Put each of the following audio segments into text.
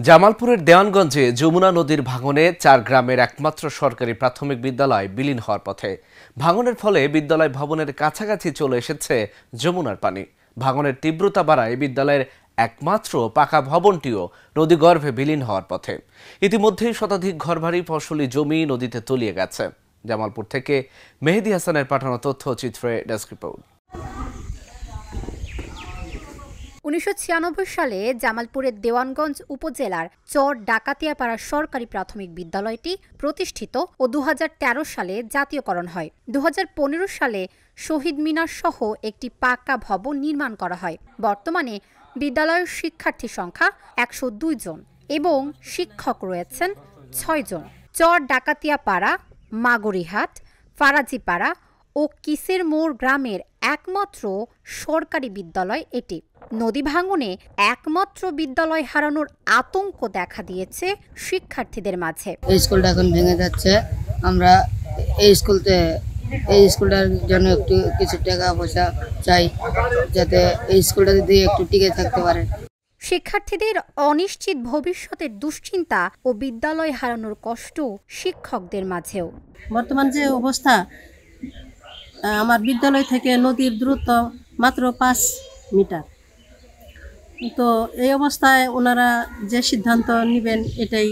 জামালপুরের দেওয়ানগঞ্জে যমুনা নদীর ভাঙনে ৪ গ্রামের একমাত্র সরকারি প্রাথমিক বিদ্যালয় বিলীন হওয়ার পথে। ভাঙনের ফলে বিদ্যালয় ভবনের কাছাকাছি চলে এসেছে যমুনার পানি। ভাঙনের তীব্রতা বাড়ায় বিদ্যালয়ের একমাত্র পাকা ভবনটিও নদীগর্ভে বিলীন হওয়ার পথে। ইতিমধ্যেই শতাধিক ঘরবাড়ি, ফসলি জমি নদীতে তলিয়ে গেছে। জামালপুর থেকে মেহেদী হাসানের পাঠানো তথ্যচিত্রে ডেস্ক রিপোর্ট। ১৯৯৬ সালে জামালপুরের দেওয়ানগঞ্জ উপজেলার চর ডাকাতিয়াপাড়া সরকারি প্রাথমিক বিদ্যালয়টি প্রতিষ্ঠিত ও ২০১৩ সালে জাতীয়করণ হয়। ২০১৫ সালে শহীদ মিনার সহ একটি পাকা ভবন নির্মাণ করা হয়। বর্তমানে বিদ্যালয়ের শিক্ষার্থী সংখ্যা ১০২ জন এবং শিক্ষক রয়েছেন ৬ জন। চর ডাকাতিয়াপাড়া, মাগরিহাট, ফারাজিপাড়া ও কিসের মোড় গ্রামের একমাত্র সরকারি বিদ্যালয় এটি। নদী ভাঙনে একমাত্র বিদ্যালয় হারানোর আতঙ্ক দেখা দিয়েছে শিক্ষার্থীদের মাঝে। এই স্কুলটা এখন ভেঙে যাচ্ছে। আমরা এই স্কুলটার জন্য একটু কিছু টাকা পয়সা চাই, যাতে এই স্কুলটা যদি একটু টিকে থাকতে পারে। শিক্ষার্থীদের অনিশ্চিত ভবিষ্যতের দুশ্চিন্তা ও বিদ্যালয় হারানোর কষ্ট শিক্ষকদের মাঝেও। বর্তমান যে অবস্থা, আমার বিদ্যালয় থেকে নদীর দূরত্ব মাত্র ৫ মিটার। তো এই অবস্থায় ওনারা যে সিদ্ধান্ত নেবেন এটাই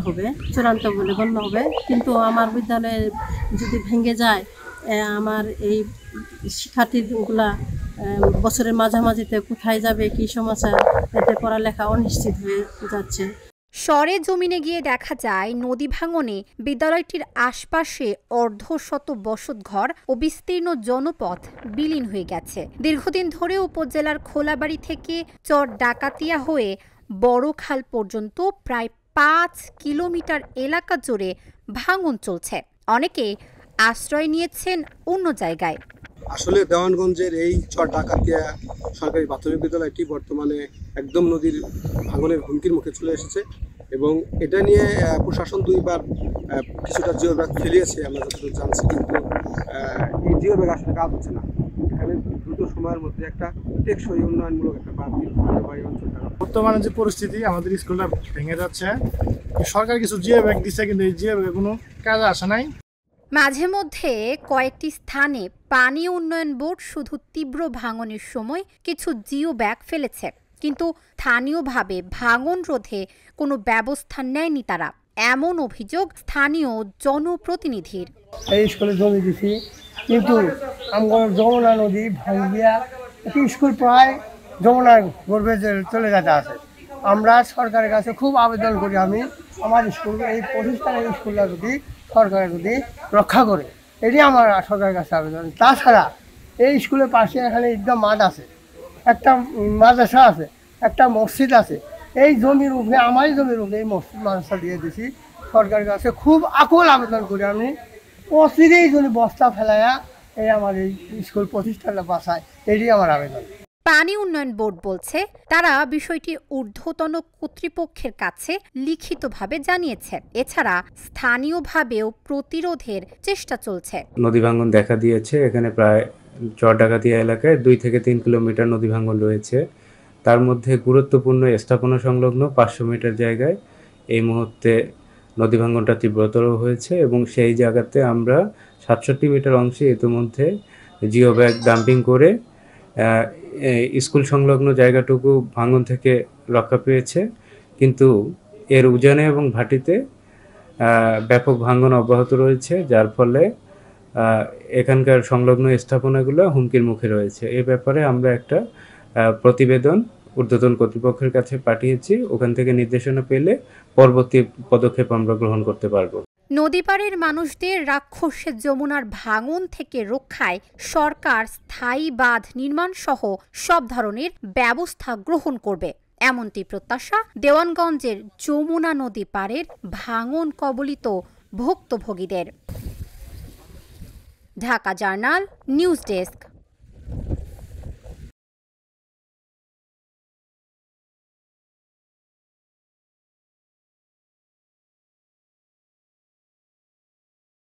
হবে, চূড়ান্ত বলে গণ্য হবে। কিন্তু আমার বিদ্যালয়ে যদি ভেঙে যায়, আমার এই শিক্ষার্থীগুলা বছরের মাঝামাঝিতে কোথায় যাবে, কি সমস্যা, এতে পড়ালেখা অনিশ্চিত হয়ে যাচ্ছে। সরে জমিনে গিয়ে দেখা যায় নদী ভাঙনে বিদ্যালয়টির আশপাশে অর্ধশত বসতঘর ও বিস্তীর্ণ জনপথ বিলীন হয়ে গেছে। দীর্ঘদিন ধরে উপজেলার খোলাবাড়ি থেকে চর ডাকাতিয়া হয়ে বড়খাল পর্যন্ত প্রায় ৫ কিলোমিটার এলাকা জুড়ে ভাঙন চলছে। অনেকে আশ্রয় নিয়েছেন অন্য জায়গায়। আসলে দেওয়ানগঞ্জের এই চর ডাকাতিয়া সরকারি প্রাথমিক বিদ্যালয়টি বর্তমানে একদম নদীর ভাঙনের হুমকির মুখে চলে এসেছে এবং এটা নিয়ে প্রশাসন ২ বার কিছুটা জিও ব্যাগ ফেলিয়েছে, আমরা যতটুকু জানছি। কিন্তু এই জিও ব্যাগ আসলে কাজ হচ্ছে না। এখানে দ্রুত সময়ের মধ্যে একটা টেকসই উন্নয়নমূলক একটা বাদ এই অঞ্চলটা। বর্তমানে যে পরিস্থিতি, আমাদের স্কুলটা ভেঙে যাচ্ছে। সরকার কিছু জিও ব্যাগ দিচ্ছে, কিন্তু এই জিও ব্যাগে কোনো কাজে আসে নাই। মাঝে মধ্যে কয়েকটি স্থানে পানি উন্নয়ন বোর্ড শুধু তীব্র ভাঙনের সময় কিছু জিও ব্যাগ ফেলেছে, কিন্তু স্থানীয়ভাবে ভাঙন রোধে কোনো ব্যবস্থা নেয়নি তারা। এমন অভিযোগ স্থানীয় জনপ্রতিনিধির। এই স্কুলে জমি দিছি, কিন্তু আমার যমুনা নদী ভাঙ্গিয়া একটি স্কুল প্রায় যমুনার গর্ভে চলে যেতে আছে। আমরা সরকারের কাছে খুব আবেদন করি, আমার স্কুল, এই প্রতিষ্ঠানের স্কুলটা যদি সরকার যদি রক্ষা করে, এটি আমার সরকারের কাছে আবেদন। তাছাড়া এই স্কুলের পাশে এখানে ঈদগাহ মাঠ আছে, একটা মাদ্রাসা আছে, একটা মসজিদ আছে। এই জমির উপরে, আমারই জমির উপরে এই মসজিদ মাদ্রাসা দিয়ে দিছি। সরকারের কাছে খুব আকুল আবেদন করি, অচিরেই যদি বস্তা ফেলাইয়া এই আমার এই স্কুল প্রতিষ্ঠানটা বাঁচায়, এটি আমার আবেদন। পানি উন্নয়ন বোর্ড বলছে তারা বিষয়টি ঊর্ধ্বতন কর্তৃপক্ষের কাছে লিখিতভাবে জানিয়েছে। এছাড়া স্থানীয়ভাবেও প্রতিরোধের চেষ্টা চলছে। নদী ভাঙন দেখা দিয়েছে এখানে প্রায় চর ডাকাতিয়া এলাকায় ২ থেকে ৩ কিলোমিটার নদী ভাঙন রয়েছে। তার মধ্যে গুরুত্বপূর্ণ স্থাপনা সংলগ্ন ৫০০ মিটার জায়গায় এই মুহূর্তে নদী ভাঙনটা তীব্রতর হয়েছে এবং সেই জায়গাতে আমরা ৬৭ মিটার অংশে ইতিমধ্যে জিও ব্যাগ ডাম্পিং করে স্কুল সংলগ্ন জায়গাটুকু ভাঙন থেকে রক্ষা পেয়েছে। কিন্তু এর উজানে এবং ভাটিতে ব্যাপক ভাঙন অব্যাহত রয়েছে, যার ফলে এখানকার সংলগ্ন স্থাপনাগুলো হুমকির মুখে রয়েছে। এ ব্যাপারে আমরা একটা প্রতিবেদন ঊর্ধ্বতন কর্তৃপক্ষের কাছে পাঠিয়েছি। ওখান থেকে নির্দেশনা পেলে পরবর্তী পদক্ষেপ আমরা গ্রহণ করতে পারব। নদীপাড়ের মানুষদের রাক্ষসের যমুনার ভাঙন থেকে রক্ষায় সরকার স্থায়ী বাঁধ নির্মাণ সহ সব ধরনের ব্যবস্থা গ্রহণ করবে, এমনটি প্রত্যাশা দেওয়ানগঞ্জের যমুনা নদী পাড়ের ভাঙন কবলিত ভুক্তভোগীদের। Dhaka journal, news desk.